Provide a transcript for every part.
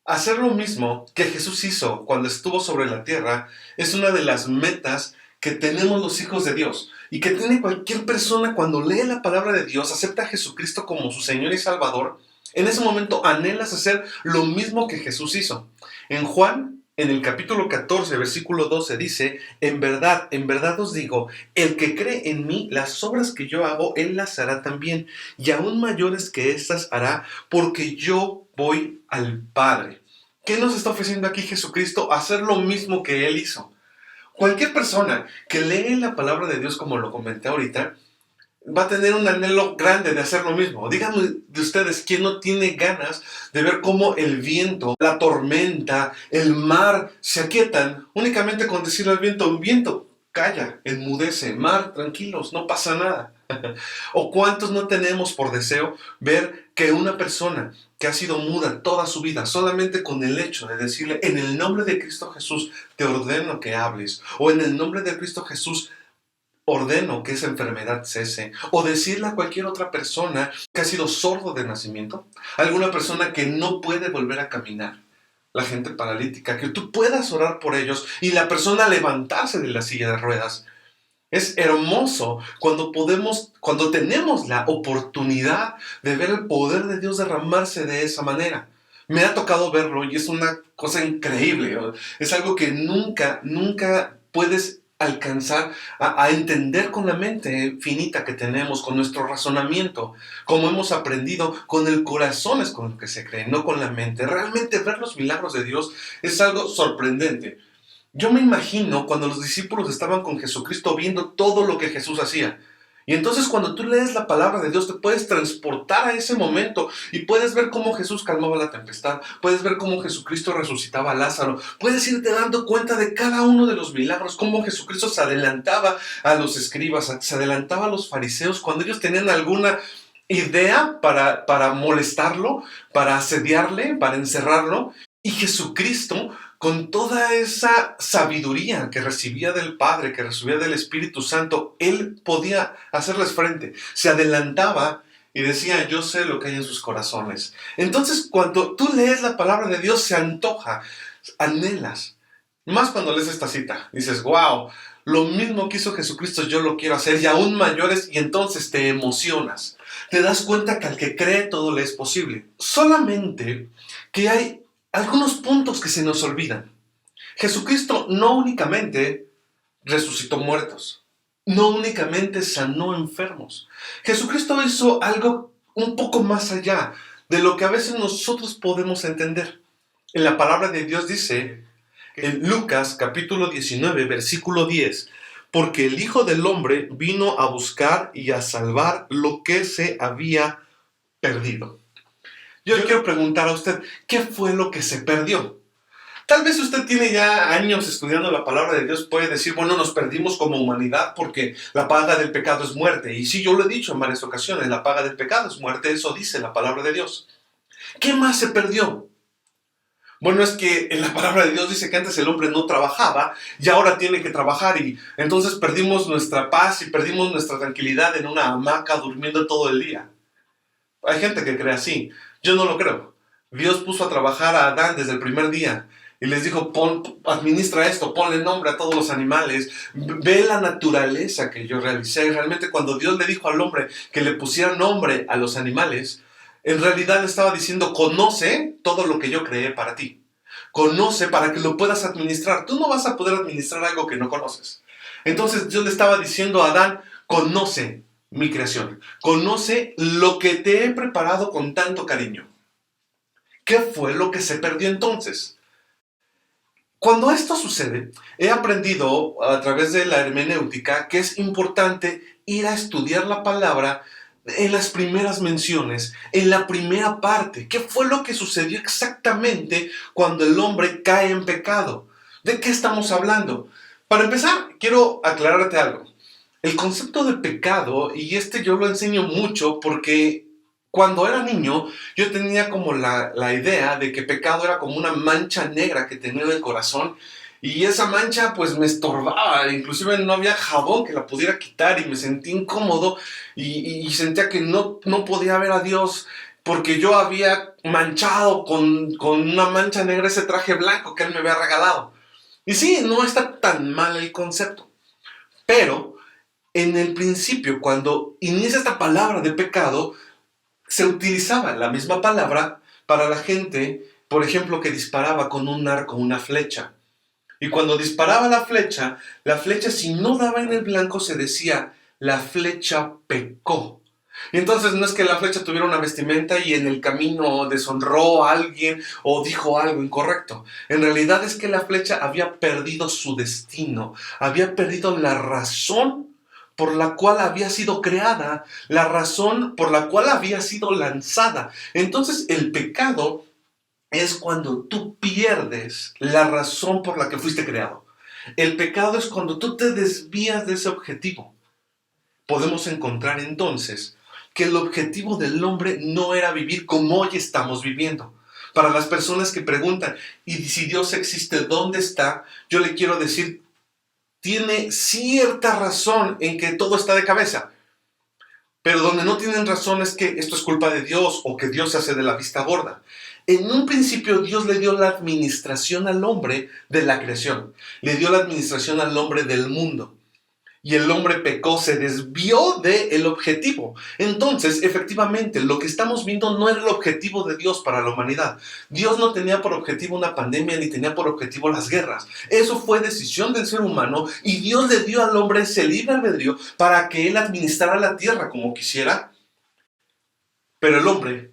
Hacer lo mismo que Jesús hizo cuando estuvo sobre la tierra es una de las metas que tenemos los hijos de Dios y que tiene cualquier persona cuando lee la palabra de Dios, acepta a Jesucristo como su Señor y Salvador. En ese momento anhelas hacer lo mismo que Jesús hizo. En Juan, en el capítulo 14, versículo 12 dice: en verdad os digo, el que cree en mí, las obras que yo hago, él las hará también, y aún mayores que estas hará, porque yo voy al Padre. ¿Qué nos está ofreciendo aquí Jesucristo? Hacer lo mismo que Él hizo. Cualquier persona que lee la palabra de Dios, como lo comenté ahorita, va a tener un anhelo grande de hacer lo mismo. Díganme de ustedes, ¿quién no tiene ganas de ver cómo el viento, la tormenta, el mar se aquietan únicamente con decirle al viento, calla, enmudece, mar, tranquilos, no pasa nada? ¿O cuántos no tenemos por deseo ver que una persona que ha sido muda toda su vida, solamente con el hecho de decirle: en el nombre de Cristo Jesús te ordeno que hables, o en el nombre de Cristo Jesús ordeno que esa enfermedad cese, o decirle a cualquier otra persona que ha sido sordo de nacimiento, alguna persona que no puede volver a caminar, la gente paralítica, que tú puedas orar por ellos y la persona levantarse de la silla de ruedas? Es hermoso cuando tenemos la oportunidad de ver el poder de Dios derramarse de esa manera. Me ha tocado verlo y es una cosa increíble. Es algo que nunca puedes alcanzar a entender con la mente finita que tenemos, con nuestro razonamiento. Como hemos aprendido, con el corazón es con lo que se cree, no con la mente. Realmente ver los milagros de Dios es algo sorprendente. Yo me imagino cuando los discípulos estaban con Jesucristo viendo todo lo que Jesús hacía. Y entonces cuando tú lees la palabra de Dios te puedes transportar a ese momento y puedes ver cómo Jesús calmaba la tempestad, puedes ver cómo Jesucristo resucitaba a Lázaro, puedes irte dando cuenta de cada uno de los milagros, cómo Jesucristo se adelantaba a los escribas, se adelantaba a los fariseos cuando ellos tenían alguna idea para molestarlo, para asediarle, para encerrarlo. Y Jesucristo, con toda esa sabiduría que recibía del Padre, que recibía del Espíritu Santo, Él podía hacerles frente. Se adelantaba y decía: yo sé lo que hay en sus corazones. Entonces, cuando tú lees la palabra de Dios, se antoja, anhelas. Más cuando lees esta cita, dices: wow, lo mismo que hizo Jesucristo yo lo quiero hacer, y aún mayores, y entonces te emocionas. Te das cuenta que al que cree todo le es posible. Solamente que hay algunos puntos que se nos olvidan. Jesucristo no únicamente resucitó muertos, no únicamente sanó enfermos. Jesucristo hizo algo un poco más allá de lo que a veces nosotros podemos entender. En la palabra de Dios dice, en Lucas capítulo 19, versículo 10, porque el Hijo del Hombre vino a buscar y a salvar lo que se había perdido. Yo le quiero preguntar a usted, ¿qué fue lo que se perdió? Tal vez usted tiene ya años estudiando la palabra de Dios, puede decir: bueno, nos perdimos como humanidad porque la paga del pecado es muerte. Y sí, yo lo he dicho en varias ocasiones, la paga del pecado es muerte, eso dice la palabra de Dios. ¿Qué más se perdió? Bueno, es que en la palabra de Dios dice que antes el hombre no trabajaba y ahora tiene que trabajar, y entonces perdimos nuestra paz y perdimos nuestra tranquilidad en una hamaca durmiendo todo el día. Hay gente que cree así. Yo no lo creo. Dios puso a trabajar a Adán desde el primer día y les dijo: administra esto, ponle nombre a todos los animales, ve la naturaleza que yo realicé. Y realmente cuando Dios le dijo al hombre que le pusiera nombre a los animales, en realidad le estaba diciendo: conoce todo lo que yo creé para ti. Conoce para que lo puedas administrar. Tú no vas a poder administrar algo que no conoces. Entonces Dios le estaba diciendo a Adán: conoce mi creación, conoce lo que te he preparado con tanto cariño. ¿Qué fue lo que se perdió entonces? Cuando esto sucede, he aprendido a través de la hermenéutica que es importante ir a estudiar la palabra en las primeras menciones, en la primera parte. ¿Qué fue lo que sucedió exactamente cuando el hombre cae en pecado? ¿De qué estamos hablando? Para empezar, quiero aclararte algo. El concepto de pecado, y yo lo enseño mucho porque cuando era niño yo tenía como la idea de que pecado era como una mancha negra que tenía en el corazón, y esa mancha pues me estorbaba, inclusive no había jabón que la pudiera quitar y me sentí incómodo y sentía que no podía ver a Dios porque yo había manchado con una mancha negra ese traje blanco que él me había regalado. Y sí, no está tan mal el concepto, pero en el principio, cuando inicia esta palabra de pecado, se utilizaba la misma palabra para la gente, por ejemplo, que disparaba con un arco, una flecha. Y cuando disparaba la flecha si no daba en el blanco se decía, la flecha pecó. Y entonces no es que la flecha tuviera una vestimenta y en el camino deshonró a alguien o dijo algo incorrecto. En realidad es que la flecha había perdido su destino, había perdido la razón por la cual había sido creada, la razón por la cual había sido lanzada. Entonces el pecado es cuando tú pierdes la razón por la que fuiste creado. El pecado es cuando tú te desvías de ese objetivo. Podemos encontrar entonces que el objetivo del hombre no era vivir como hoy estamos viviendo. Para las personas que preguntan, ¿y si Dios existe, dónde está? Yo le quiero decir, tiene cierta razón en que todo está de cabeza. Pero donde no tienen razón es que esto es culpa de Dios o que Dios se hace de la vista gorda. En un principio Dios le dio la administración al hombre de la creación. Le dio la administración al hombre del mundo. Y el hombre pecó, se desvió del objetivo. Entonces, efectivamente, lo que estamos viendo no era el objetivo de Dios para la humanidad. Dios no tenía por objetivo una pandemia ni tenía por objetivo las guerras. Eso fue decisión del ser humano y Dios le dio al hombre ese libre albedrío para que él administrara la tierra como quisiera. Pero el hombre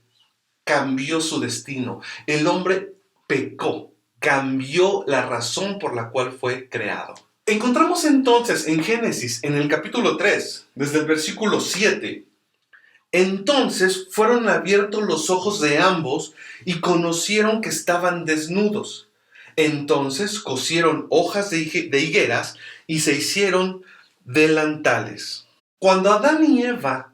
cambió su destino. El hombre pecó, cambió la razón por la cual fue creado. Encontramos entonces en Génesis, en el capítulo 3, desde el versículo 7, entonces fueron abiertos los ojos de ambos y conocieron que estaban desnudos. Entonces cosieron hojas de higueras y se hicieron delantales. Cuando Adán y Eva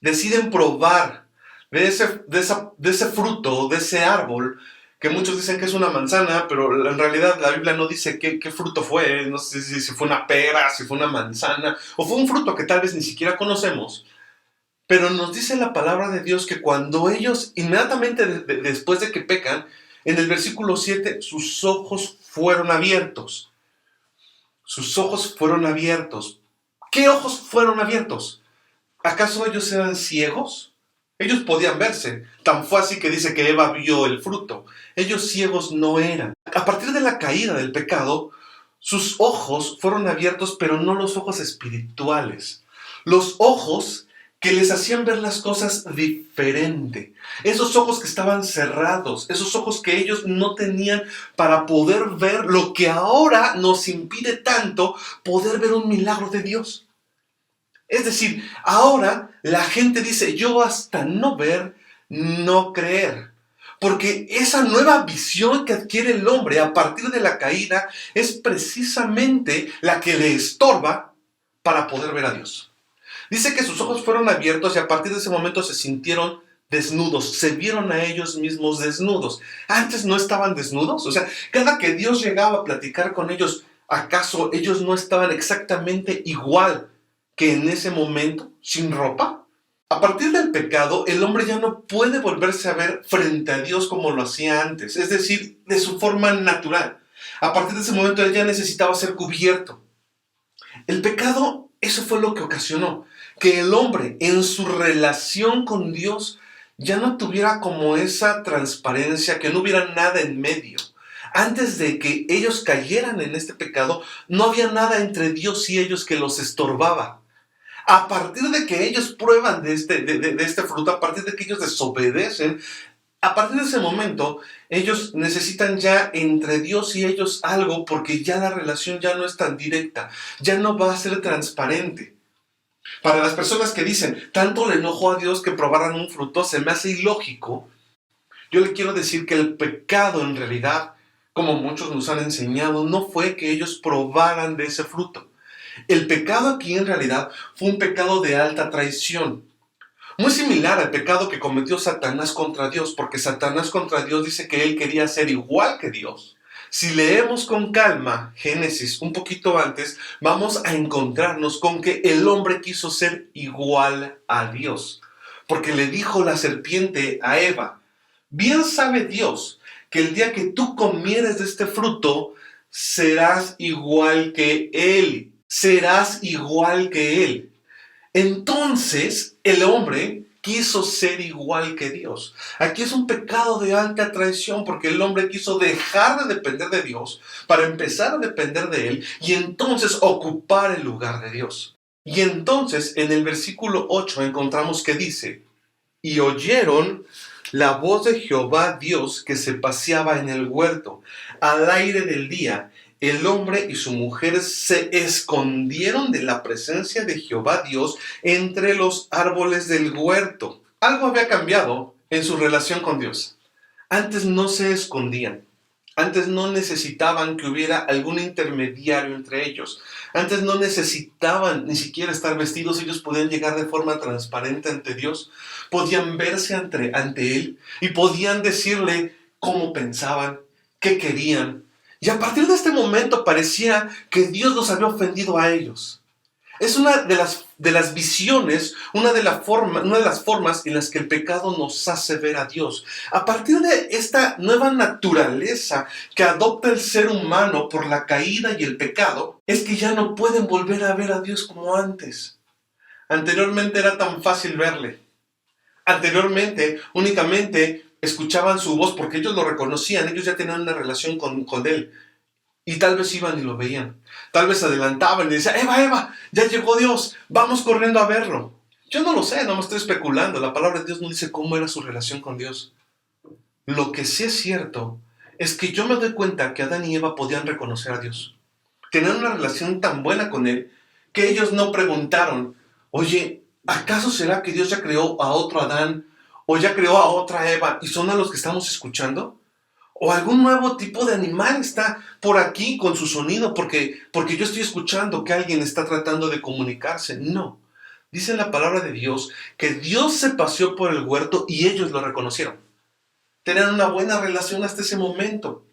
deciden probar de ese fruto, de ese árbol, que muchos dicen que es una manzana, pero en realidad la Biblia no dice qué fruto fue, no sé si fue una pera, si fue una manzana, o fue un fruto que tal vez ni siquiera conocemos, pero nos dice la palabra de Dios que cuando ellos, inmediatamente después de que pecan, en el versículo 7, sus ojos fueron abiertos. Sus ojos fueron abiertos. ¿Qué ojos fueron abiertos? ¿Acaso ellos eran ciegos? Ellos podían verse. Tan fue así que dice que Eva vio el fruto. Ellos ciegos no eran. A partir de la caída del pecado, sus ojos fueron abiertos, pero no los ojos espirituales. Los ojos que les hacían ver las cosas diferente. Esos ojos que estaban cerrados, esos ojos que ellos no tenían para poder ver lo que ahora nos impide tanto poder ver un milagro de Dios. Es decir, ahora la gente dice, yo hasta no ver, no creer. Porque esa nueva visión que adquiere el hombre a partir de la caída es precisamente la que le estorba para poder ver a Dios. Dice que sus ojos fueron abiertos y a partir de ese momento se sintieron desnudos, se vieron a ellos mismos desnudos. Antes no estaban desnudos, o sea, cada que Dios llegaba a platicar con ellos, ¿acaso ellos no estaban exactamente igual que en ese momento, sin ropa? A partir del pecado, el hombre ya no puede volverse a ver frente a Dios como lo hacía antes, es decir, de su forma natural. A partir de ese momento, él ya necesitaba ser cubierto. El pecado, eso fue lo que ocasionó, que el hombre en su relación con Dios ya no tuviera como esa transparencia, que no hubiera nada en medio. Antes de que ellos cayeran en este pecado, no había nada entre Dios y ellos que los estorbaba. A partir de que ellos prueban de este fruto, a partir de que ellos desobedecen, a partir de ese momento, ellos necesitan ya entre Dios y ellos algo, porque ya la relación ya no es tan directa, ya no va a ser transparente. Para las personas que dicen, tanto le enojó a Dios que probaran un fruto, se me hace ilógico. Yo le quiero decir que el pecado en realidad, como muchos nos han enseñado, no fue que ellos probaran de ese fruto. El pecado aquí en realidad fue un pecado de alta traición. Muy similar al pecado que cometió Satanás contra Dios, porque Satanás contra Dios dice que él quería ser igual que Dios. Si leemos con calma Génesis un poquito antes, vamos a encontrarnos con que el hombre quiso ser igual a Dios. porque le dijo la serpiente a Eva: bien sabe Dios que el día que tú comieres de este fruto, serás igual que Él. Serás igual que Él. Entonces el hombre quiso ser igual que Dios. Aquí es un pecado de alta traición porque el hombre quiso dejar de depender de Dios para empezar a depender de Él y entonces ocupar el lugar de Dios. Y entonces en el versículo 8 encontramos que dice: y oyeron la voz de Jehová Dios que se paseaba en el huerto al aire del día. El hombre y su mujer se escondieron de la presencia de Jehová Dios entre los árboles del huerto. Algo había cambiado en su relación con Dios. Antes no se escondían. Antes no necesitaban que hubiera algún intermediario entre ellos. Antes no necesitaban ni siquiera estar vestidos. Ellos podían llegar de forma transparente ante Dios. Podían verse ante Él y podían decirle cómo pensaban, qué querían. Y a partir de este momento parecía que Dios los había ofendido a ellos. Es una de las visiones, una de las formas en las que el pecado nos hace ver a Dios. A partir de esta nueva naturaleza que adopta el ser humano por la caída y el pecado, es que ya no pueden volver a ver a Dios como antes. Anteriormente era tan fácil verle. Anteriormente únicamente escuchaban su voz porque ellos lo reconocían, ellos ya tenían una relación con Él. Y tal vez iban y lo veían. Tal vez se adelantaban y decían: Eva, ya llegó Dios, vamos corriendo a verlo. Yo no lo sé, no me estoy especulando. La palabra de Dios no dice cómo era su relación con Dios. Lo que sí es cierto es que yo me doy cuenta que Adán y Eva podían reconocer a Dios. Tenían una relación tan buena con Él que ellos no preguntaron: oye, ¿acaso será que Dios ya creó a otro Adán o ya creó a otra Eva y son a los que estamos escuchando? ¿O algún nuevo tipo de animal está por aquí con su sonido porque yo estoy escuchando que alguien está tratando de comunicarse? No. Dice la palabra de Dios que Dios se paseó por el huerto y ellos lo reconocieron. Tenían una buena relación hasta ese momento.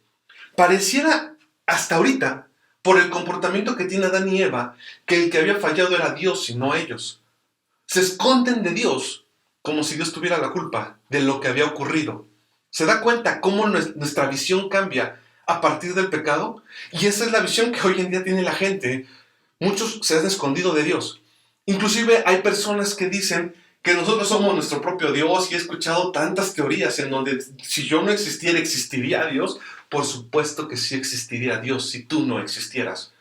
Pareciera hasta ahorita, por el comportamiento que tiene Adán y Eva, que el que había fallado era Dios y no ellos. Se esconden de Dios como si Dios tuviera la culpa de lo que había ocurrido. ¿Se da cuenta cómo nuestra visión cambia a partir del pecado? Y esa es la visión que hoy en día tiene la gente. Muchos se han escondido de Dios. Inclusive hay personas que dicen que nosotros somos nuestro propio Dios, y he escuchado tantas teorías en donde si yo no existiera, ¿existiría Dios? Por supuesto que sí existiría Dios si tú no existieras.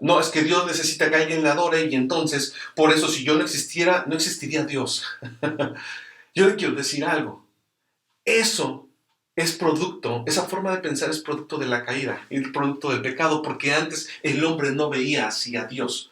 No, es que Dios necesita que alguien le adore y entonces, por eso si yo no existiera, no existiría Dios. Yo le quiero decir algo. Eso es producto, esa forma de pensar es producto de la caída, es producto del pecado, porque antes el hombre no veía así a Dios.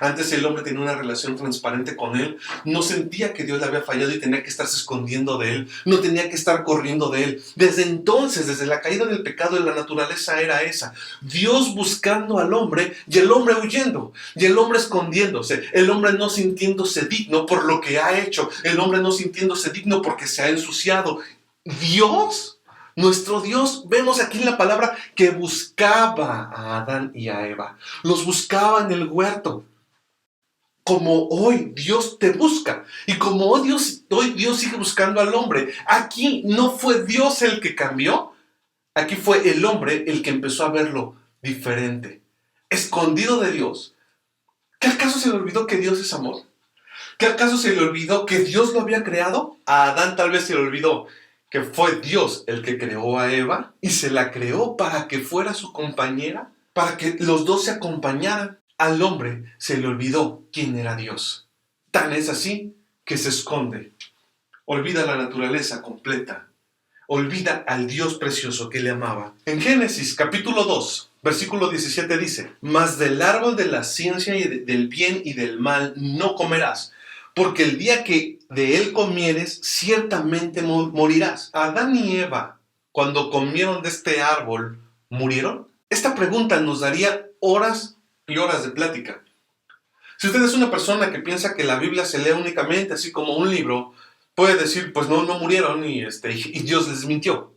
Antes el hombre tenía una relación transparente con Él, no sentía que Dios le había fallado y tenía que estarse escondiendo de Él, no tenía que estar corriendo de Él. Desde entonces, desde la caída del pecado, la naturaleza era esa: Dios buscando al hombre y el hombre huyendo, y el hombre escondiéndose, el hombre no sintiéndose digno por lo que ha hecho, el hombre no sintiéndose digno porque se ha ensuciado. Dios, nuestro Dios, vemos aquí en la palabra que buscaba a Adán y a Eva, los buscaba en el huerto. Como hoy Dios te busca y como hoy Dios sigue buscando al hombre. Aquí no fue Dios el que cambió, aquí fue el hombre el que empezó a verlo diferente, escondido de Dios. ¿Qué acaso se le olvidó que Dios es amor? ¿Qué acaso se le olvidó que Dios lo había creado? A Adán tal vez se le olvidó que fue Dios el que creó a Eva y se la creó para que fuera su compañera, para que los dos se acompañaran. Al hombre se le olvidó quién era Dios. Tan es así que se esconde. Olvida la naturaleza completa. Olvida al Dios precioso que le amaba. En Génesis capítulo 2, versículo 17 dice: mas del árbol de la ciencia y del bien y del mal no comerás, porque el día que de él comieres, ciertamente morirás. Adán y Eva, cuando comieron de este árbol, ¿murieron? Esta pregunta nos daría horas y horas de plática. Si usted es una persona que piensa que la Biblia se lee únicamente así como un libro, puede decir: pues no murieron y Dios les mintió.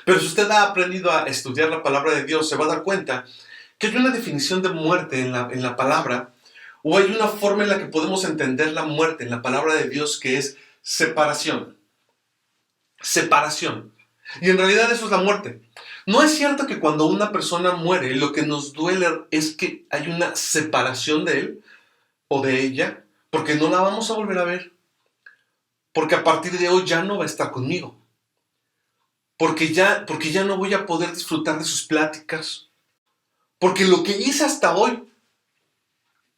Pero si usted ha aprendido a estudiar la palabra de Dios, se va a dar cuenta que hay una definición de muerte en la palabra, O hay una forma en la que podemos entender la muerte en la palabra de Dios que es separación. Separación. Y en realidad eso es la muerte. No es cierto que cuando una persona muere, lo que nos duele es que hay una separación de él o de ella, porque no la vamos a volver a ver. Porque a partir de hoy ya no va a estar conmigo. Porque ya no voy a poder disfrutar de sus pláticas. Porque lo que hice hasta hoy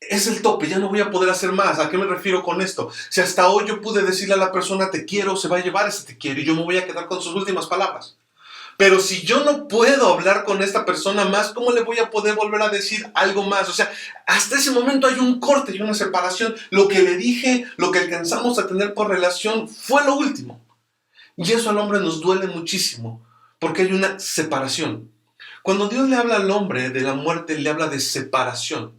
es el tope, ya no voy a poder hacer más. ¿A qué me refiero con esto? Si hasta hoy yo pude decirle a la persona te quiero, se va a llevar ese te quiero y yo me voy a quedar con sus últimas palabras. Pero si yo no puedo hablar con esta persona más, ¿cómo le voy a poder volver a decir algo más? O sea, hasta ese momento hay un corte y una separación. Lo que le dije, lo que alcanzamos a tener por relación fue lo último. Y eso al hombre nos duele muchísimo, porque hay una separación. Cuando Dios le habla al hombre de la muerte, le habla de separación.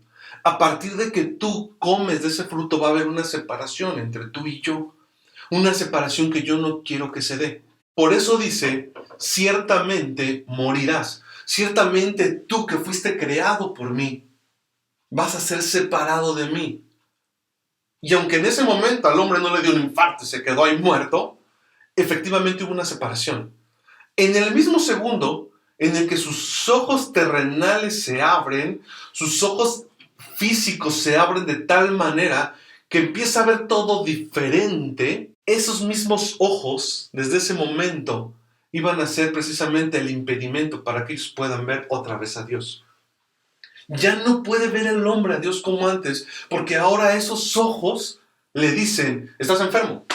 A partir de que tú comes de ese fruto va a haber una separación entre tú y yo. Una separación que yo no quiero que se dé. Por eso dice, ciertamente morirás. Ciertamente tú que fuiste creado por mí, vas a ser separado de mí. Y aunque en ese momento al hombre no le dio un infarto y se quedó ahí muerto, efectivamente hubo una separación. En el mismo segundo en el que sus ojos terrenales se abren, sus ojos físicos se abren de tal manera que empieza a ver todo diferente, esos mismos ojos, desde ese momento, iban a ser precisamente el impedimento para que ellos puedan ver otra vez a Dios. Ya no puede ver el hombre a Dios como antes, porque ahora esos ojos le dicen, estás enfermo.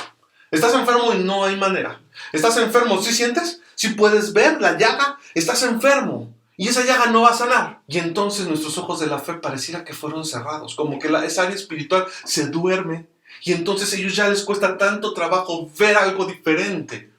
Estás enfermo y no hay manera. Estás enfermo, ¿sí sientes? ¿Sí puedes ver la llaga? Estás enfermo. Y esa llaga no va a sanar. Y entonces nuestros ojos de la fe pareciera que fueron cerrados. Como que esa área espiritual se duerme. Y entonces a ellos ya les cuesta tanto trabajo ver algo diferente.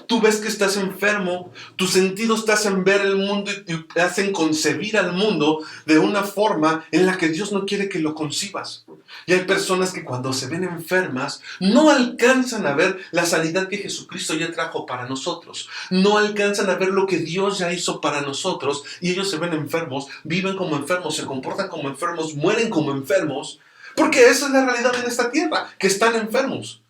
Tú ves que estás enfermo, tus sentidos te hacen ver el mundo y te hacen concebir al mundo de una forma en la que Dios no quiere que lo concibas. Y hay personas que cuando se ven enfermas no alcanzan a ver la sanidad que Jesucristo ya trajo para nosotros. No alcanzan a ver lo que Dios ya hizo para nosotros y ellos se ven enfermos, viven como enfermos, se comportan como enfermos, mueren como enfermos, porque esa es la realidad en esta tierra, que están enfermos.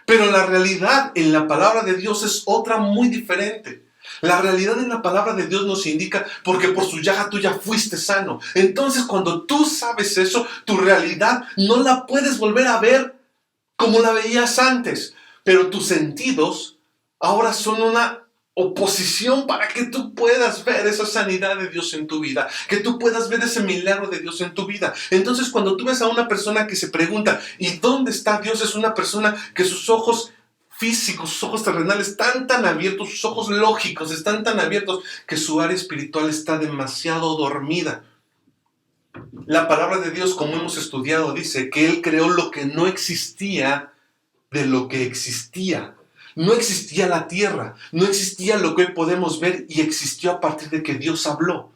Pero la realidad en la palabra de Dios es otra muy diferente. La realidad en la palabra de Dios nos indica, porque por su llaga tú ya fuiste sano. Entonces cuando tú sabes eso, tu realidad no la puedes volver a ver como la veías antes. Pero tus sentidos ahora son una oposición para que tú puedas ver esa sanidad de Dios en tu vida, que tú puedas ver ese milagro de Dios en tu vida. Entonces cuando tú ves a una persona que se pregunta, ¿y dónde está Dios? Es una persona que sus ojos físicos, sus ojos terrenales están tan abiertos, sus ojos lógicos están tan abiertos que su área espiritual está demasiado dormida. La palabra de Dios, como hemos estudiado, dice que Él creó lo que no existía de lo que existía. No existía la tierra, no existía lo que hoy podemos ver y existió a partir de que Dios habló.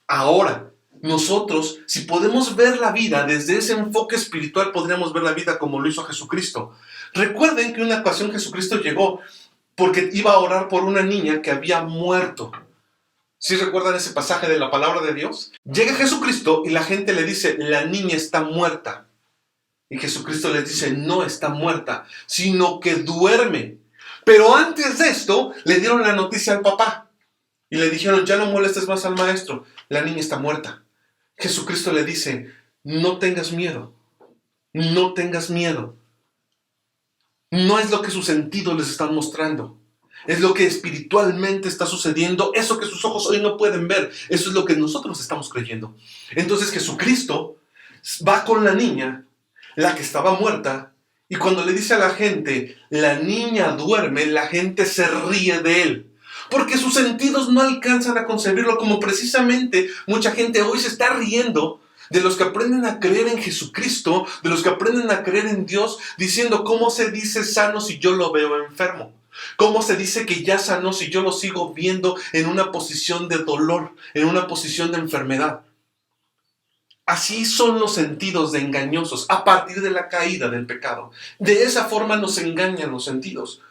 Ahora, nosotros, si podemos ver la vida desde ese enfoque espiritual, podríamos ver la vida como lo hizo Jesucristo. Recuerden que una ocasión Jesucristo llegó porque iba a orar por una niña que había muerto. ¿Sí recuerdan ese pasaje de la palabra de Dios? Llega Jesucristo y la gente le dice, la niña está muerta. Y Jesucristo les dice, no está muerta, sino que duerme. Pero antes de esto, le dieron la noticia al papá. Y le dijeron, ya no molestes más al maestro, la niña está muerta. Jesucristo le dice, no tengas miedo, no tengas miedo. No es lo que sus sentidos les están mostrando. Es lo que espiritualmente está sucediendo. Eso que sus ojos hoy no pueden ver. Eso es lo que nosotros estamos creyendo. Entonces Jesucristo va con la niña, la que estaba muerta, y cuando le dice a la gente, la niña duerme, la gente se ríe de él. Porque sus sentidos no alcanzan a concebirlo, como precisamente mucha gente hoy se está riendo de los que aprenden a creer en Jesucristo, de los que aprenden a creer en Dios, diciendo, ¿cómo se dice sano si yo lo veo enfermo? ¿Cómo se dice que ya sanó si yo lo sigo viendo en una posición de dolor, en una posición de enfermedad? Así son los sentidos de engañosos a partir de la caída del pecado. De esa forma nos engañan los sentidos.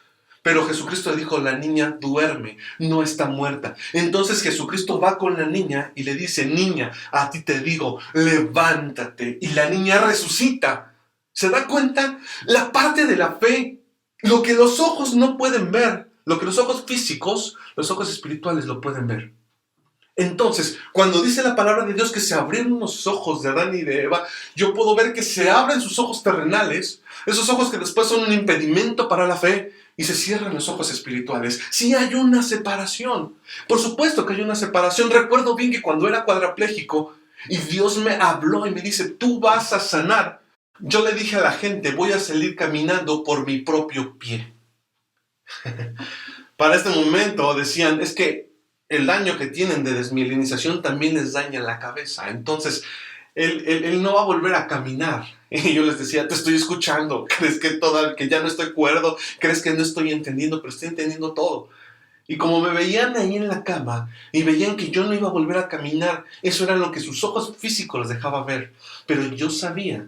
Pero Jesucristo le dijo, la niña duerme, no está muerta. Entonces Jesucristo va con la niña y le dice, niña, a ti te digo, levántate. Y la niña resucita. ¿Se da cuenta? La parte de la fe, lo que los ojos no pueden ver, lo que los ojos físicos, los ojos espirituales lo pueden ver. Entonces, cuando dice la palabra de Dios que se abrieron los ojos de Adán y de Eva, yo puedo ver que se abren sus ojos terrenales, esos ojos que después son un impedimento para la fe, y se cierran los ojos espirituales. Sí hay una separación. Por supuesto que hay una separación. Recuerdo bien que cuando era cuadrapléjico y Dios me habló y me dice, tú vas a sanar. Yo le dije a la gente, voy a salir caminando por mi propio pie. Para este momento decían, es que el daño que tienen de desmielinización también les daña la cabeza. Entonces, él no va a volver a caminar. Y yo les decía, te estoy escuchando. ¿Crees que ya no estoy cuerdo? ¿Crees que no estoy entendiendo? Pero estoy entendiendo todo. Y como me veían ahí en la cama y veían que yo no iba a volver a caminar, eso era lo que sus ojos físicos les dejaba ver. Pero yo sabía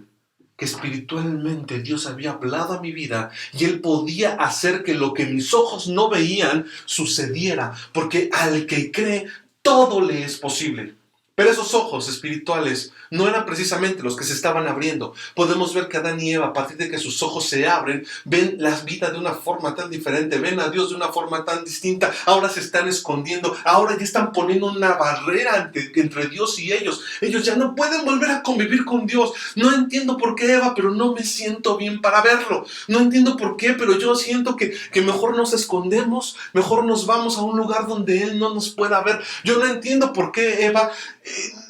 que espiritualmente Dios había hablado a mi vida y Él podía hacer que lo que mis ojos no veían sucediera, porque al que cree todo le es posible. Pero esos ojos espirituales no eran precisamente los que se estaban abriendo. Podemos ver que Adán y Eva, a partir de que sus ojos se abren, ven la vida de una forma tan diferente, ven a Dios de una forma tan distinta. Ahora se están escondiendo, ahora ya están poniendo una barrera entre Dios y ellos. Ellos ya no pueden volver a convivir con Dios. No entiendo por qué, Eva, pero no me siento bien para verlo. No entiendo por qué, pero yo siento que mejor nos escondemos, mejor nos vamos a un lugar donde Él no nos pueda ver. Yo no entiendo por qué, Eva,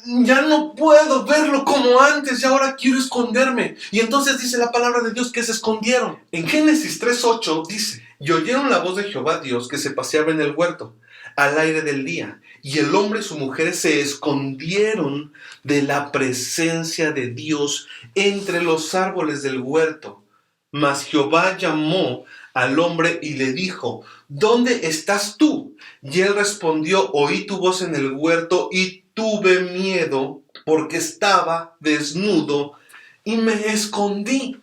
ya no puedo verlo como antes y ahora quiero esconderme. Y entonces dice la palabra de Dios que se escondieron. En Génesis 3:8 dice, y oyeron la voz de Jehová Dios que se paseaba en el huerto al aire del día, y el hombre y su mujer se escondieron de la presencia de Dios entre los árboles del huerto. Mas Jehová llamó al hombre y le dijo, ¿dónde estás tú? Y él respondió, oí tu voz en el huerto y tuve miedo porque estaba desnudo y me escondí.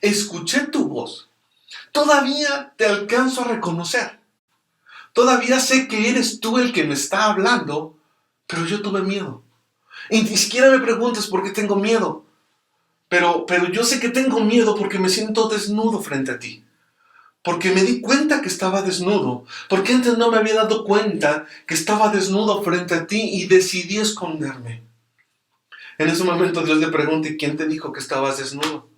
Escuché tu voz. Todavía te alcanzo a reconocer. Todavía sé que eres tú el que me está hablando, pero yo tuve miedo. Y ni siquiera me preguntes por qué tengo miedo. Pero yo sé que tengo miedo porque me siento desnudo frente a ti. Porque me di cuenta que estaba desnudo. Porque antes no me había dado cuenta que estaba desnudo frente a ti y decidí esconderme. En ese momento Dios le pregunta, ¿y quién te dijo que estabas desnudo?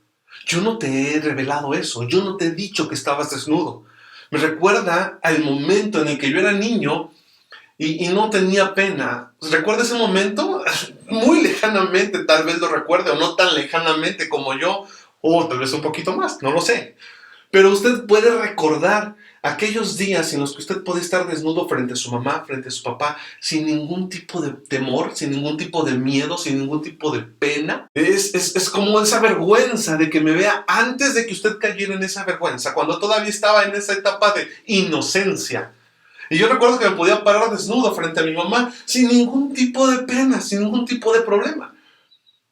Yo no te he revelado eso. Yo no te he dicho que estabas desnudo. Me recuerda al momento en el que yo era niño y no tenía pena. ¿Recuerda ese momento? Muy lejanamente tal vez lo recuerde, o no tan lejanamente como yo, o tal vez un poquito más, no lo sé. Pero usted puede recordar aquellos días en los que usted puede estar desnudo frente a su mamá, frente a su papá, sin ningún tipo de temor, sin ningún tipo de miedo, sin ningún tipo de pena. Es como esa vergüenza de que me vea antes de que usted cayera en esa vergüenza, cuando todavía estaba en esa etapa de inocencia. Y yo recuerdo que me podía parar desnudo frente a mi mamá sin ningún tipo de pena, sin ningún tipo de problema.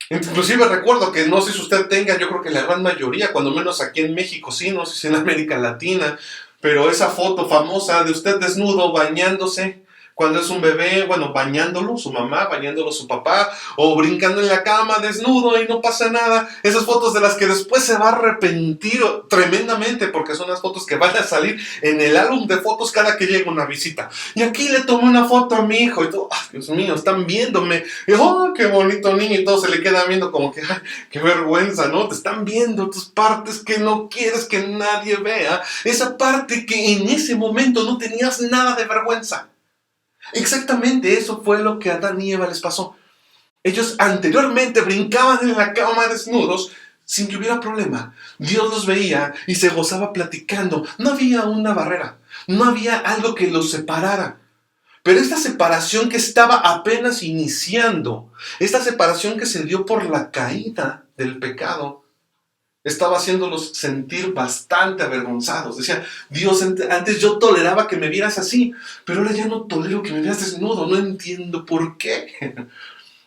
Inclusive recuerdo que no sé si usted tenga, yo creo que la gran mayoría, cuando menos aquí en México, sí, no sé si en América Latina, pero esa foto famosa de usted desnudo bañándose cuando es un bebé, bueno, bañándolo, su mamá, bañándolo su papá, o brincando en la cama desnudo y no pasa nada. Esas fotos de las que después se va a arrepentir tremendamente porque son las fotos que van a salir en el álbum de fotos cada que llega una visita. Y aquí le tomé una foto a mi hijo y todo, ¡ay, Dios mío, están viéndome! Y ¡oh, qué bonito niño! Y todo se le queda viendo como que, ¡ay, qué vergüenza!, ¿no? Te están viendo tus partes que no quieres que nadie vea. Esa parte que en ese momento no tenías nada de vergüenza. Exactamente eso fue lo que a Adán y Eva les pasó. Ellos anteriormente brincaban en la cama desnudos sin que hubiera problema. Dios los veía y se gozaba platicando. No había una barrera, no había algo que los separara. Pero esta separación que estaba apenas iniciando, esta separación que se dio por la caída del pecado, estaba haciéndolos sentir bastante avergonzados. Decía, Dios, antes yo toleraba que me vieras así, pero ahora ya no tolero que me veas desnudo. No entiendo por qué.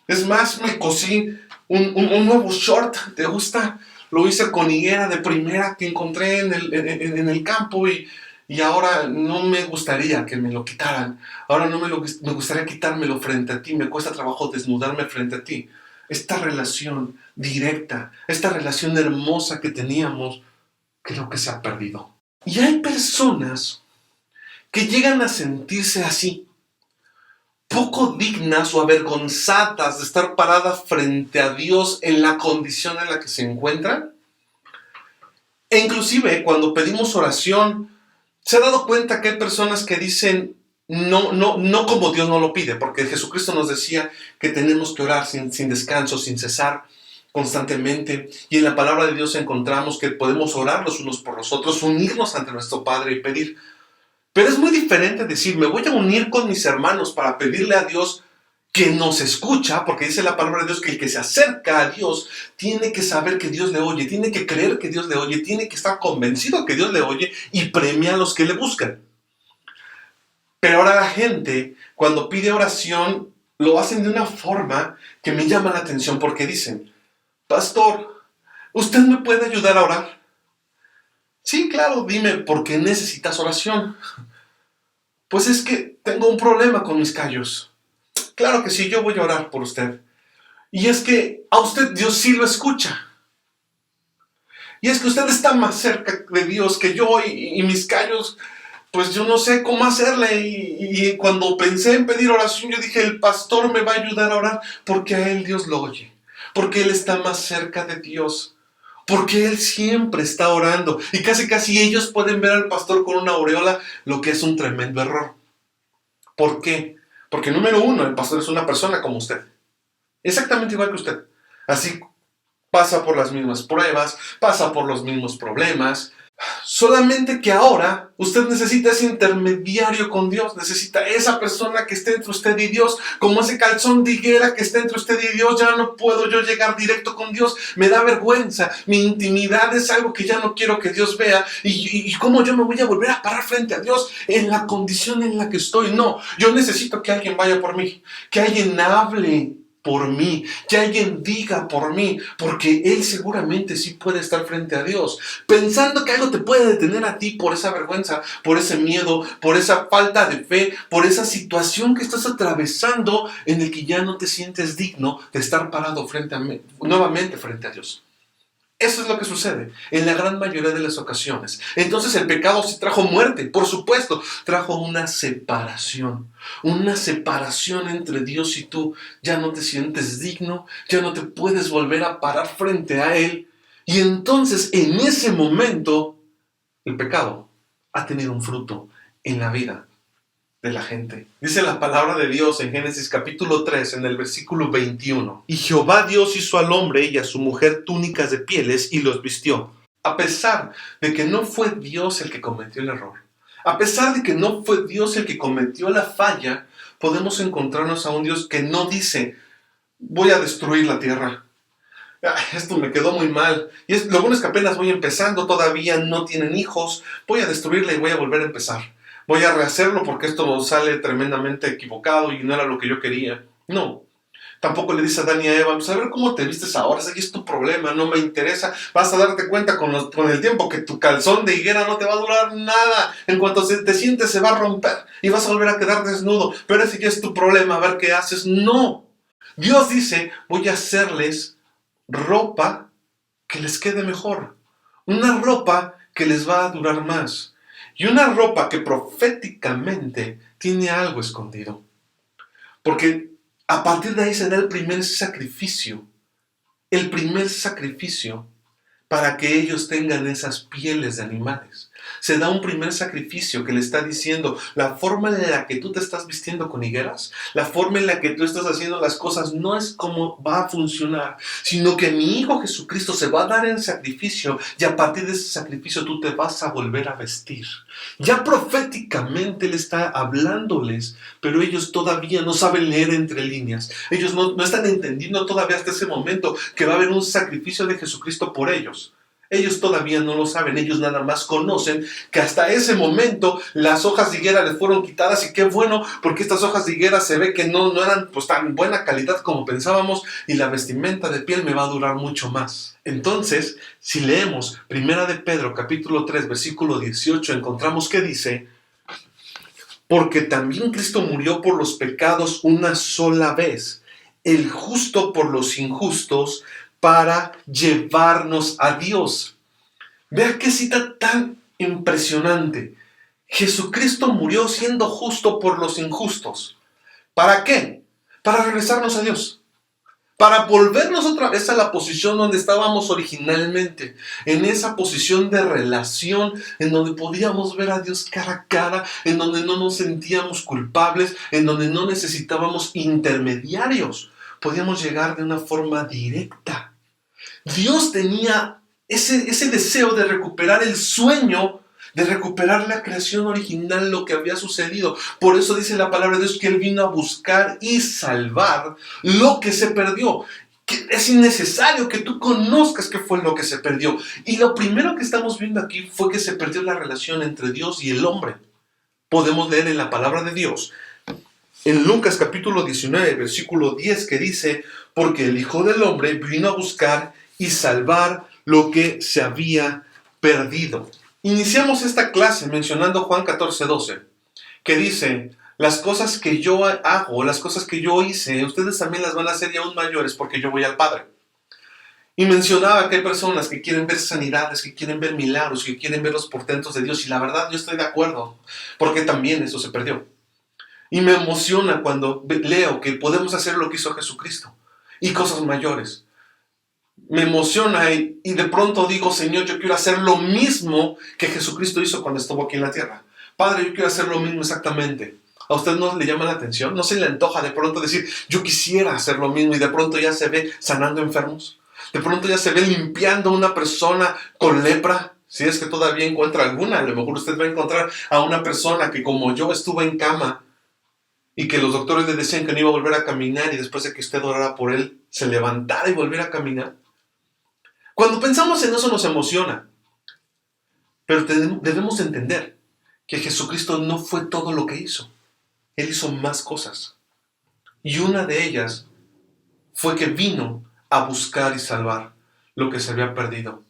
Es más, me cosí un nuevo short. ¿Te gusta? lo hice con higuera de primera que encontré en el campo y ahora no me gustaría que me lo quitaran. Ahora no me gustaría quitármelo frente a ti. Me cuesta trabajo desnudarme frente a ti. Esta relación directa, esta relación hermosa que teníamos, creo que se ha perdido. Y hay personas que llegan a sentirse así, poco dignas o avergonzadas de estar paradas frente a Dios en la condición en la que se encuentran. E inclusive cuando pedimos oración, se ha dado cuenta que hay personas que dicen no como Dios no lo pide, porque Jesucristo nos decía que tenemos que orar sin descanso, sin cesar, constantemente. Y en la palabra de Dios encontramos que podemos orar los unos por los otros, unirnos ante nuestro Padre y pedir. Pero es muy diferente decir, me voy a unir con mis hermanos para pedirle a Dios que nos escucha, porque dice la palabra de Dios que el que se acerca a Dios tiene que saber que Dios le oye, tiene que creer que Dios le oye, tiene que estar convencido que Dios le oye y premia a los que le buscan. Pero ahora la gente, cuando pide oración, lo hacen de una forma que me llama la atención porque dicen, pastor, ¿usted me puede ayudar a orar? Sí, claro, dime, ¿por qué necesitas oración? Pues es que tengo un problema con mis callos. Claro que sí, yo voy a orar por usted. Y es que a usted Dios sí lo escucha. Y es que usted está más cerca de Dios que yo y mis callos, pues yo no sé cómo hacerle. Y cuando pensé en pedir oración, yo dije, el pastor me va a ayudar a orar porque a él Dios lo oye. Porque él está más cerca de Dios. Porque él siempre está orando. Y casi ellos pueden ver al pastor con una aureola, lo que es un tremendo error. ¿Por qué? Porque número uno, el pastor es una persona como usted. Exactamente igual que usted. Así pasa por las mismas pruebas, pasa por los mismos problemas. Solamente que ahora usted necesita ese intermediario con Dios, necesita esa persona que esté entre usted y Dios, como ese calzón de higuera que esté entre usted y Dios. Ya no puedo yo llegar directo con Dios, me da vergüenza, mi intimidad es algo que ya no quiero que Dios vea, y cómo yo me voy a volver a parar frente a Dios en la condición en la que estoy. No, yo necesito que alguien vaya por mí, que alguien hable por mí, que alguien diga por mí, porque él seguramente sí puede estar frente a Dios, pensando que algo te puede detener a ti por esa vergüenza, por ese miedo, por esa falta de fe, por esa situación que estás atravesando en el que ya no te sientes digno de estar parado nuevamente frente a Dios. Eso es lo que sucede en la gran mayoría de las ocasiones. Entonces el pecado sí trajo muerte, por supuesto, trajo una separación entre Dios y tú. Ya no te sientes digno, ya no te puedes volver a parar frente a Él. Y entonces en ese momento el pecado ha tenido un fruto en la vida de la gente. Dice la palabra de Dios en Génesis capítulo 3, en el versículo 21. Y Jehová Dios hizo al hombre y a su mujer túnicas de pieles y los vistió. A pesar de que no fue Dios el que cometió el error, a pesar de que no fue Dios el que cometió la falla, podemos encontrarnos a un Dios que no dice, voy a destruir la tierra. Esto me quedó muy mal. Lo bueno es que apenas voy empezando, todavía no tienen hijos, voy a destruirla y voy a volver a empezar. Voy a rehacerlo porque esto sale tremendamente equivocado y no era lo que yo quería. No. Tampoco le dice a Adán y a Eva, pues a ver cómo te vistes ahora, ese es tu problema, no me interesa. Vas a darte cuenta con el tiempo que tu calzón de higuera no te va a durar nada. En cuanto te sientes se va a romper y vas a volver a quedar desnudo. Pero ese ya es tu problema, a ver qué haces. No. Dios dice, voy a hacerles ropa que les quede mejor. Una ropa que les va a durar más. Y una ropa que proféticamente tiene algo escondido. Porque a partir de ahí se da el primer sacrificio. El primer sacrificio para que ellos tengan esas pieles de animales. Se da un primer sacrificio que le está diciendo, la forma en la que tú te estás vistiendo con higueras, la forma en la que tú estás haciendo las cosas no es como va a funcionar, sino que mi Hijo Jesucristo se va a dar en sacrificio y a partir de ese sacrificio tú te vas a volver a vestir. Ya proféticamente Él está hablándoles, pero ellos todavía no saben leer entre líneas. Ellos no están entendiendo todavía hasta ese momento que va a haber un sacrificio de Jesucristo por ellos. Ellos todavía no lo saben, ellos nada más conocen que hasta ese momento las hojas de higuera les fueron quitadas y qué bueno, porque estas hojas de higuera se ve que no eran pues tan buena calidad como pensábamos y la vestimenta de piel me va a durar mucho más. Entonces, si leemos 1 de Pedro capítulo 3 versículo 18, encontramos que dice: porque también Cristo murió por los pecados una sola vez, el justo por los injustos, para llevarnos a Dios. Vea qué cita tan impresionante. Jesucristo murió siendo justo por los injustos. ¿Para qué? Para regresarnos a Dios. Para volvernos otra vez a la posición donde estábamos originalmente. En esa posición de relación, en donde podíamos ver a Dios cara a cara, en donde no nos sentíamos culpables, en donde no necesitábamos intermediarios. Podíamos llegar de una forma directa. Dios tenía ese deseo de recuperar el sueño, de recuperar la creación original, lo que había sucedido. Por eso dice la palabra de Dios que Él vino a buscar y salvar lo que se perdió. Que es innecesario que tú conozcas qué fue lo que se perdió. Y lo primero que estamos viendo aquí fue que se perdió la relación entre Dios y el hombre. Podemos leer en la palabra de Dios, en Lucas capítulo 19, versículo 10, que dice: porque el Hijo del Hombre vino a buscar y salvar lo que se había perdido. Iniciamos esta clase mencionando Juan 14:12, que dice: las cosas que yo hago, las cosas que yo hice, ustedes también las van a hacer y aún mayores, porque yo voy al Padre. Y mencionaba que hay personas que quieren ver sanidades, que quieren ver milagros, que quieren ver los portentos de Dios, y la verdad yo estoy de acuerdo, porque también eso se perdió. Y me emociona cuando leo que podemos hacer lo que hizo Jesucristo y cosas mayores. Me emociona y de pronto digo: Señor, yo quiero hacer lo mismo que Jesucristo hizo cuando estuvo aquí en la tierra. Padre, yo quiero hacer lo mismo exactamente. ¿A usted no le llama la atención? ¿No se le antoja de pronto decir: yo quisiera hacer lo mismo? Y de pronto ya se ve sanando enfermos. De pronto ya se ve limpiando a una persona con lepra. Si es que todavía encuentra alguna, a lo mejor usted va a encontrar a una persona que como yo estuvo en cama y que los doctores le decían que no iba a volver a caminar, y después de que usted orara por él, se levantara y volviera a caminar. Cuando pensamos en eso nos emociona, pero debemos entender que Jesucristo no fue todo lo que hizo. Él hizo más cosas. Y una de ellas fue que vino a buscar y salvar lo que se había perdido.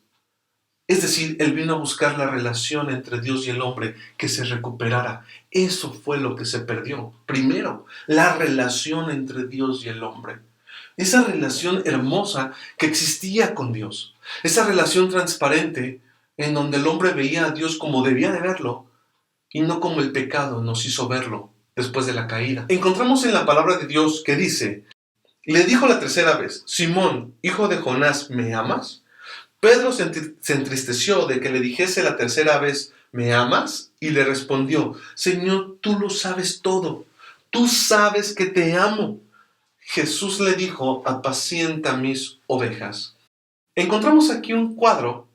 Es decir, Él vino a buscar la relación entre Dios y el hombre, que se recuperara. Eso fue lo que se perdió. Primero, la relación entre Dios y el hombre. Esa relación hermosa que existía con Dios. Esa relación transparente en donde el hombre veía a Dios como debía de verlo y no como el pecado nos hizo verlo después de la caída. Encontramos en la palabra de Dios que dice: le dijo la tercera vez: Simón, hijo de Jonás, ¿me amas? Pedro se entristeció de que le dijese la tercera vez: ¿me amas? Y le respondió: Señor, tú lo sabes todo. Tú sabes que te amo. Jesús le dijo: apacienta mis ovejas. Encontramos aquí un cuadro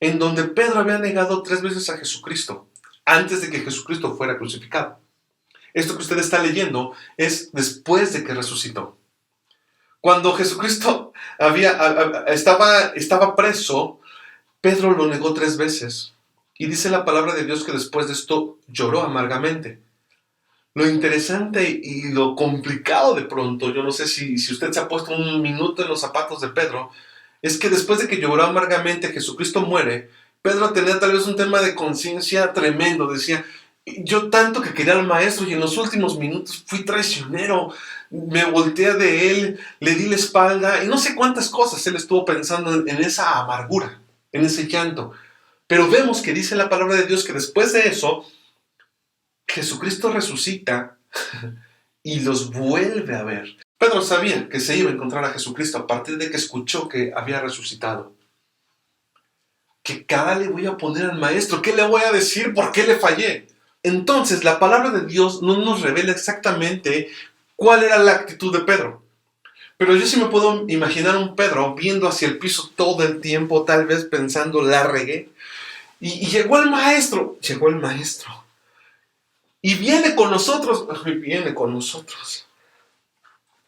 en donde Pedro había negado 3 veces a Jesucristo antes de que Jesucristo fuera crucificado. Esto que usted está leyendo es después de que resucitó. Cuando Jesucristo estaba preso, Pedro lo negó 3 veces. Y dice la palabra de Dios que después de esto lloró amargamente. Lo interesante y lo complicado de pronto, yo no sé si usted se ha puesto un minuto en los zapatos de Pedro, es que después de que lloró amargamente, Jesucristo muere. Pedro tenía tal vez un tema de conciencia tremendo. Decía: yo tanto que quería al maestro y en los últimos minutos fui traicionero, me volteé de él, le di la espalda y no sé cuántas cosas él estuvo pensando en esa amargura, en ese llanto. Pero vemos que dice la palabra de Dios que después de eso, Jesucristo resucita y los vuelve a ver. Pedro sabía que se iba a encontrar a Jesucristo a partir de que escuchó que había resucitado. ¿Qué cara le voy a poner al maestro? ¿Qué le voy a decir? ¿Por qué le fallé? Entonces, la palabra de Dios no nos revela exactamente cuál era la actitud de Pedro. Pero yo sí me puedo imaginar un Pedro viendo hacia el piso todo el tiempo, tal vez pensando: la regué. Y llegó el maestro. Y viene con nosotros.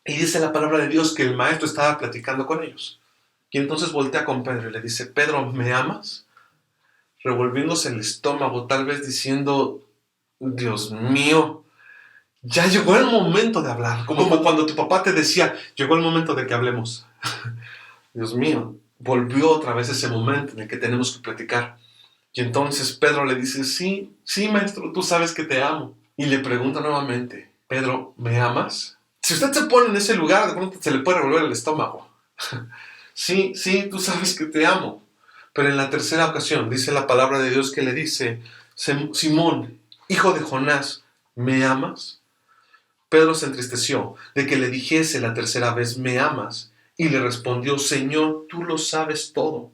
Y dice la palabra de Dios que el maestro estaba platicando con ellos. Y entonces voltea con Pedro y le dice, Pedro, ¿me amas? Revolviéndose el estómago, tal vez diciendo, Dios mío, ya llegó el momento de hablar. Como cuando tu papá te decía, llegó el momento de que hablemos. Dios mío, volvió otra vez ese momento en el que tenemos que platicar. Y entonces Pedro le dice, sí, sí, maestro, tú sabes que te amo. Y le pregunta nuevamente, Pedro, ¿me amas? Si usted se pone en ese lugar, de pronto se le puede revolver el estómago. Sí, sí, tú sabes que te amo. Pero en la tercera ocasión dice la palabra de Dios que le dice, Simón, hijo de Jonás, ¿me amas? Pedro se entristeció de que le dijese la tercera vez, ¿me amas? Y le respondió, Señor, tú lo sabes todo.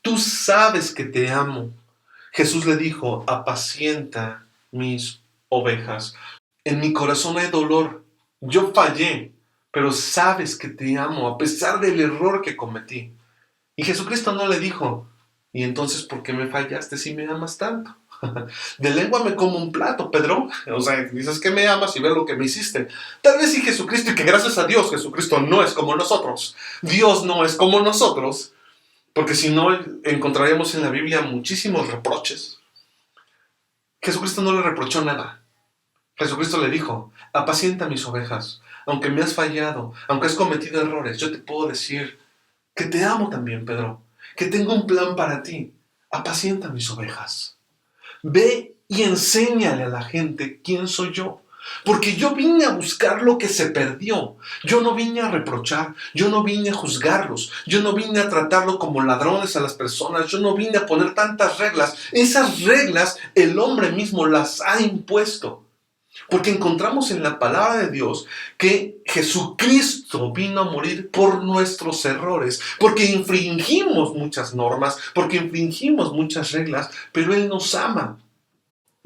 Tú sabes que te amo. Jesús le dijo, apacienta mis ovejas. En mi corazón hay dolor. Yo fallé, pero sabes que te amo a pesar del error que cometí. Y Jesucristo no le dijo, ¿y entonces por qué me fallaste si me amas tanto? De lengua me como un plato, Pedro. O sea, dices que me amas y ves lo que me hiciste. Tal vez sí Jesucristo, y que gracias a Dios Jesucristo no es como nosotros. Dios no es como nosotros. Porque si no, encontraríamos en la Biblia muchísimos reproches. Jesucristo no le reprochó nada. Jesucristo le dijo, apacienta mis ovejas. Aunque me has fallado, aunque has cometido errores, yo te puedo decir que te amo también, Pedro. Que tengo un plan para ti. Apacienta mis ovejas. Ve y enséñale a la gente quién soy yo. Porque yo vine a buscar lo que se perdió. Yo no vine a reprochar, yo no vine a juzgarlos, yo no vine a tratarlo como ladrones a las personas, yo no vine a poner tantas reglas. Esas reglas el hombre mismo las ha impuesto. Porque encontramos en la palabra de Dios que Jesucristo vino a morir por nuestros errores, porque infringimos muchas normas, porque infringimos muchas reglas, pero Él nos ama.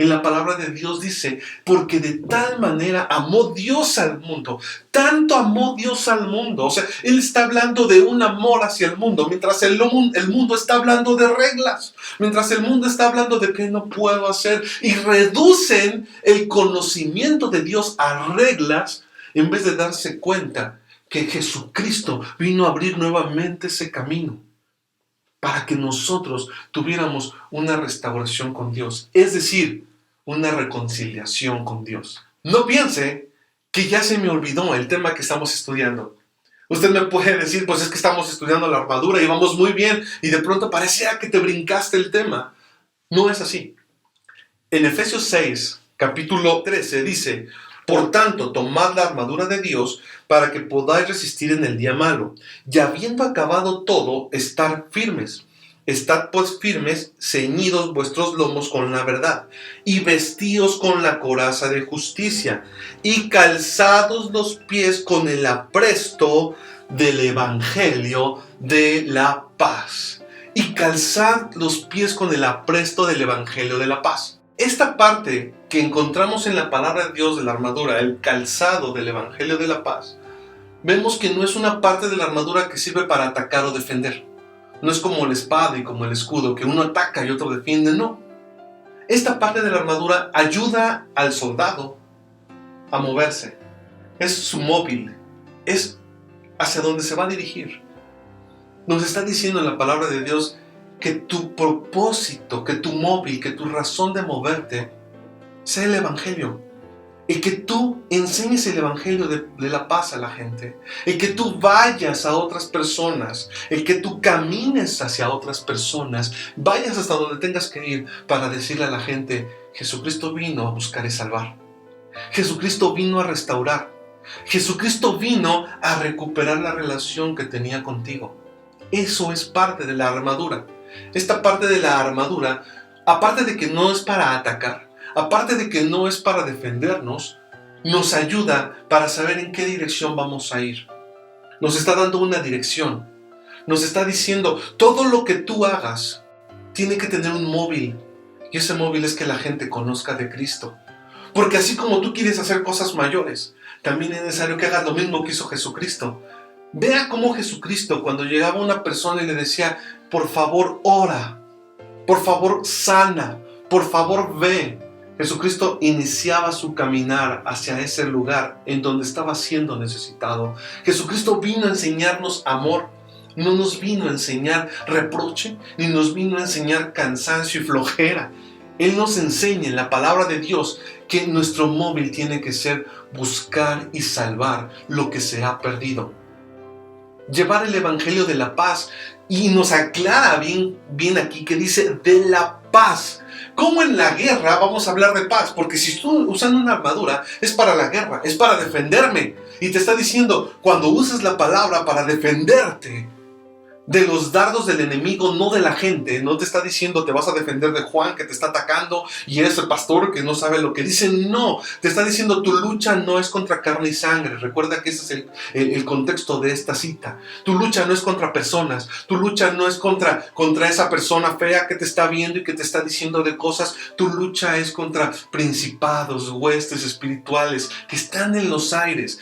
En la palabra de Dios dice, porque de tal manera amó Dios al mundo, tanto amó Dios al mundo. O sea, Él está hablando de un amor hacia el mundo, mientras el mundo está hablando de reglas, mientras el mundo está hablando de qué no puedo hacer, y reducen el conocimiento de Dios a reglas, en vez de darse cuenta que Jesucristo vino a abrir nuevamente ese camino, para que nosotros tuviéramos una restauración con Dios, es decir, una reconciliación con Dios. No piense que ya se me olvidó el tema que estamos estudiando. Usted me puede decir, pues es que estamos estudiando la armadura y vamos muy bien, y de pronto parecía que te brincaste el tema. No es así. En Efesios 6, capítulo 13, dice, por tanto, tomad la armadura de Dios para que podáis resistir en el día malo, y habiendo acabado todo, estar firmes. Estad pues firmes, ceñidos vuestros lomos con la verdad, y vestíos con la coraza de justicia, y calzados los pies con el apresto del evangelio de la paz. Y calzad los pies con el apresto del evangelio de la paz. Esta parte que encontramos en la palabra de Dios de la armadura, el calzado del evangelio de la paz, vemos que no es una parte de la armadura que sirve para atacar o defender. No es como la espada y como el escudo, que uno ataca y otro defiende, no. Esta parte de la armadura ayuda al soldado a moverse. Es su móvil, es hacia donde se va a dirigir. Nos está diciendo en la palabra de Dios que tu propósito, que tu móvil, que tu razón de moverte sea el evangelio. El que tú enseñes el evangelio de la paz a la gente. El que tú vayas a otras personas. El que tú camines hacia otras personas. Vayas hasta donde tengas que ir para decirle a la gente, Jesucristo vino a buscar y salvar. Jesucristo vino a restaurar. Jesucristo vino a recuperar la relación que tenía contigo. Eso es parte de la armadura. Esta parte de la armadura, aparte de que no es para atacar, aparte de que no es para defendernos, nos ayuda para saber en qué dirección vamos a ir. Nos está dando una dirección. Nos está diciendo, todo lo que tú hagas tiene que tener un móvil. Y ese móvil es que la gente conozca de Cristo. Porque así como tú quieres hacer cosas mayores, también es necesario que hagas lo mismo que hizo Jesucristo. Vea cómo Jesucristo, cuando llegaba una persona y le decía, por favor ora, por favor sana, por favor ve, Jesucristo iniciaba su caminar hacia ese lugar en donde estaba siendo necesitado. Jesucristo vino a enseñarnos amor, no nos vino a enseñar reproche, ni nos vino a enseñar cansancio y flojera. Él nos enseña en la palabra de Dios que nuestro móvil tiene que ser buscar y salvar lo que se ha perdido. Llevar el evangelio de la paz, y nos aclara bien aquí que dice de la paz. ¿Cómo en la guerra vamos a hablar de paz? Porque si estoy usando una armadura, es para la guerra, es para defenderme. Y te está diciendo, cuando uses la palabra para defenderte de los dardos del enemigo, no de la gente, no te está diciendo te vas a defender de Juan que te está atacando y eres el pastor que no sabe lo que dice. No, te está diciendo tu lucha no es contra carne y sangre. Recuerda que ese es el contexto de esta cita. Tu lucha no es contra personas, tu lucha no es contra esa persona fea que te está viendo y que te está diciendo de cosas. Tu lucha es contra principados, huestes espirituales que están en los aires.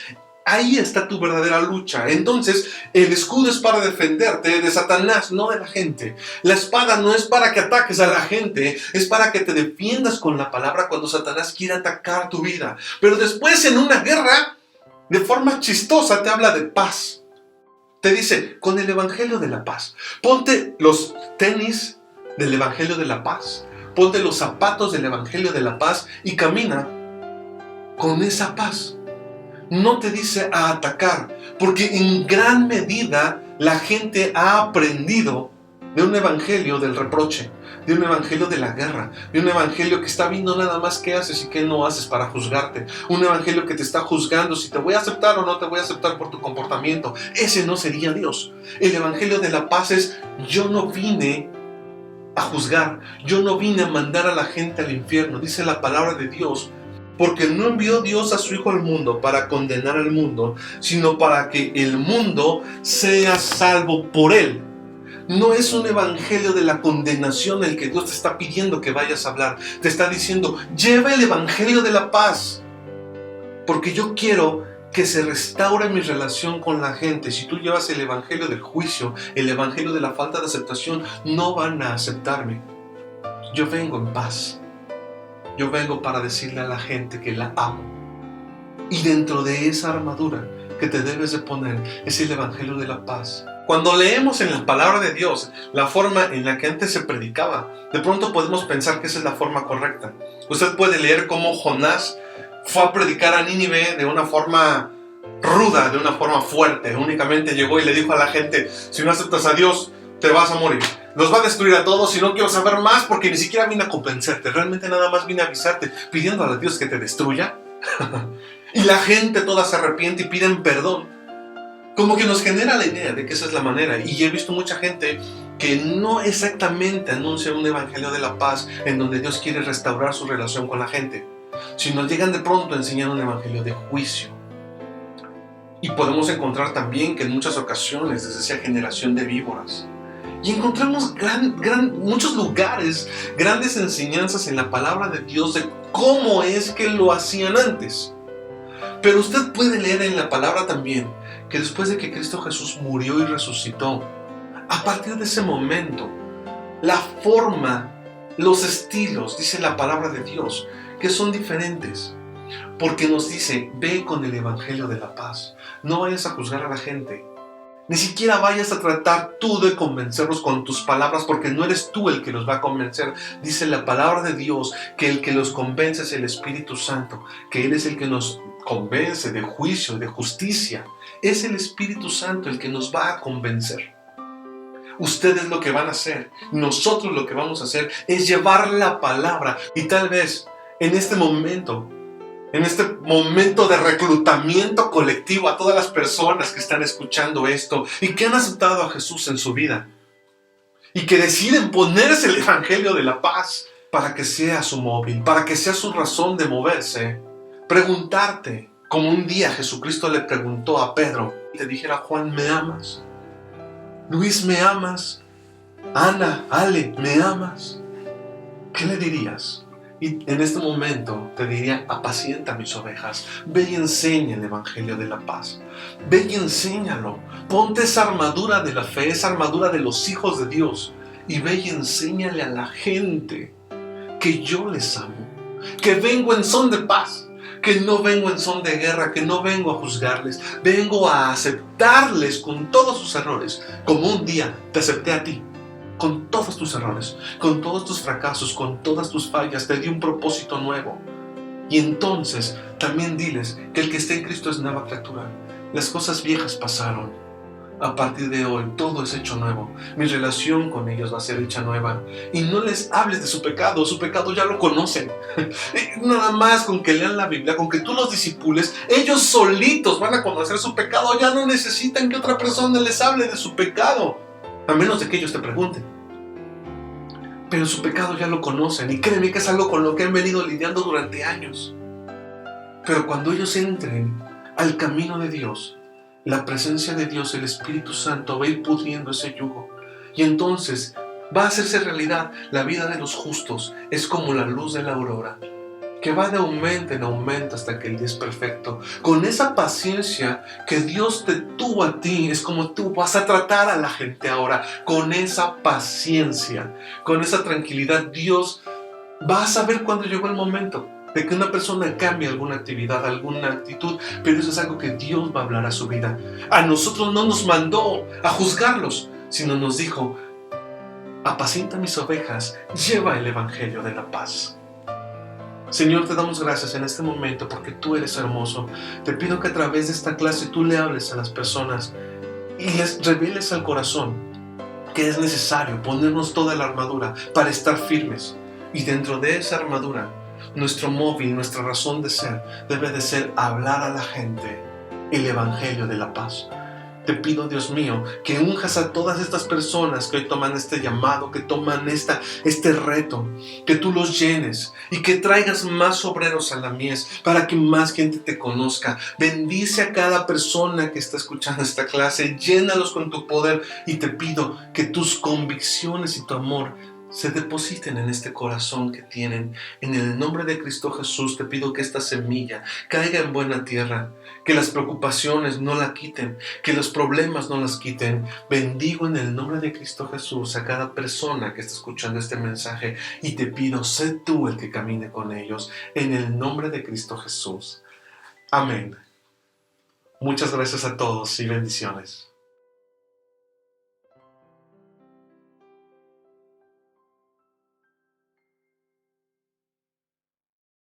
Ahí está tu verdadera lucha. Entonces, el escudo es para defenderte de Satanás, no de la gente. La espada no es para que ataques a la gente, es para que te defiendas con la palabra cuando Satanás quiere atacar tu vida. Pero después, en una guerra, de forma chistosa, te habla de paz. Te dice, con el evangelio de la paz. Ponte los tenis del evangelio de la paz. Ponte los zapatos del evangelio de la paz y camina con esa paz. No te dice a atacar, porque en gran medida la gente ha aprendido de un evangelio del reproche, de un evangelio de la guerra, de un evangelio que está viendo nada más qué haces y qué no haces para juzgarte, un evangelio que te está juzgando si te voy a aceptar o no te voy a aceptar por tu comportamiento. Ese no sería Dios. El evangelio de la paz es: yo no vine a juzgar, yo no vine a mandar a la gente al infierno, dice la palabra de Dios. Porque no envió Dios a su Hijo al mundo para condenar al mundo, sino para que el mundo sea salvo por él. No es un evangelio de la condenación el que Dios te está pidiendo que vayas a hablar. Te está diciendo, lleva el evangelio de la paz. Porque yo quiero que se restaure mi relación con la gente. Si tú llevas el evangelio del juicio, el evangelio de la falta de aceptación, no van a aceptarme. Yo vengo en paz. Yo vengo para decirle a la gente que la amo. Y dentro de esa armadura que te debes de poner es el evangelio de la paz. Cuando leemos en la palabra de Dios la forma en la que antes se predicaba, de pronto podemos pensar que esa es la forma correcta. Usted puede leer cómo Jonás fue a predicar a Nínive de una forma ruda, de una forma fuerte. Únicamente llegó y le dijo a la gente, si no aceptas a Dios, te vas a morir. Los va a destruir a todos y no quiero saber más porque ni siquiera vine a convencerte. Realmente nada más vine a avisarte pidiendo a Dios que te destruya. Y la gente toda se arrepiente y piden perdón. Como que nos genera la idea de que esa es la manera. Y he visto mucha gente que no exactamente anuncia un evangelio de la paz en donde Dios quiere restaurar su relación con la gente, sino llegan de pronto a enseñar un evangelio de juicio. Y podemos encontrar también que en muchas ocasiones es esa generación de víboras. Y encontramos muchos lugares, grandes enseñanzas en la palabra de Dios de cómo es que lo hacían antes. Pero usted puede leer en la palabra también que después de que Cristo Jesús murió y resucitó, a partir de ese momento, la forma, los estilos, dice la palabra de Dios, que son diferentes. Porque nos dice, ve con el evangelio de la paz. No vayas a juzgar a la gente. Ni siquiera vayas a tratar tú de convencerlos con tus palabras, porque no eres tú el que los va a convencer. Dice la palabra de Dios que el que los convence es el Espíritu Santo, que Él es el que nos convence de juicio, de justicia. Es el Espíritu Santo el que nos va a convencer. Ustedes lo que van a hacer, nosotros lo que vamos a hacer es llevar la palabra. Y tal vez en este momento de reclutamiento colectivo a todas las personas que están escuchando esto y que han aceptado a Jesús en su vida y que deciden ponerse el evangelio de la paz para que sea su móvil, para que sea su razón de moverse, preguntarte, como un día Jesucristo le preguntó a Pedro, y le dijera, Juan, ¿me amas? Luis, ¿me amas? Ana, Ale, ¿me amas? ¿Qué le dirías? Y en este momento te diría, apacienta mis ovejas, ve y enseña el evangelio de la paz, ve y enséñalo, ponte esa armadura de la fe, esa armadura de los hijos de Dios, y ve y enséñale a la gente que yo les amo, que vengo en son de paz, que no vengo en son de guerra, que no vengo a juzgarles, vengo a aceptarles con todos sus errores, como un día te acepté a ti, con todos tus errores, con todos tus fracasos, con todas tus fallas, te di un propósito nuevo. Y entonces también diles que el que esté en Cristo es nueva criatura. Las cosas viejas pasaron. A partir de hoy todo es hecho nuevo. Mi relación con ellos va a ser hecha nueva. Y no les hables de su pecado ya lo conocen. Nada más con que lean la Biblia, con que tú los discipules, ellos solitos van a conocer su pecado. Ya no necesitan que otra persona les hable de su pecado, a menos de que ellos te pregunten. Pero su pecado ya lo conocen, y créeme que es algo con lo que han venido lidiando durante años. Pero cuando ellos entren al camino de Dios, la presencia de Dios, el Espíritu Santo, va a ir pudriendo ese yugo. Y entonces va a hacerse realidad. La vida de los justos es como la luz de la aurora, que va de aumento en aumento hasta que el día es perfecto. Con esa paciencia que Dios te tuvo a ti, es como tú vas a tratar a la gente ahora. Con esa paciencia, con esa tranquilidad, Dios va a saber cuándo llegó el momento de que una persona cambie alguna actividad, alguna actitud, pero eso es algo que Dios va a hablar a su vida. A nosotros no nos mandó a juzgarlos, sino nos dijo: apacienta mis ovejas, lleva el evangelio de la paz. Señor, te damos gracias en este momento porque tú eres hermoso. Te pido que a través de esta clase tú le hables a las personas y les reveles al corazón que es necesario ponernos toda la armadura para estar firmes. Y dentro de esa armadura, nuestro móvil, nuestra razón de ser, debe de ser hablar a la gente el evangelio de la paz. Te pido, Dios mío, que unjas a todas estas personas que hoy toman este llamado, que toman este reto, que tú los llenes y que traigas más obreros a la mies para que más gente te conozca. Bendice a cada persona que está escuchando esta clase, llénalos con tu poder y te pido que tus convicciones y tu amor se depositen en este corazón que tienen. En el nombre de Cristo Jesús te pido que esta semilla caiga en buena tierra, que las preocupaciones no la quiten, que los problemas no las quiten. Bendigo en el nombre de Cristo Jesús a cada persona que está escuchando este mensaje y te pido, sé tú el que camine con ellos, en el nombre de Cristo Jesús. Amén. Muchas gracias a todos y bendiciones.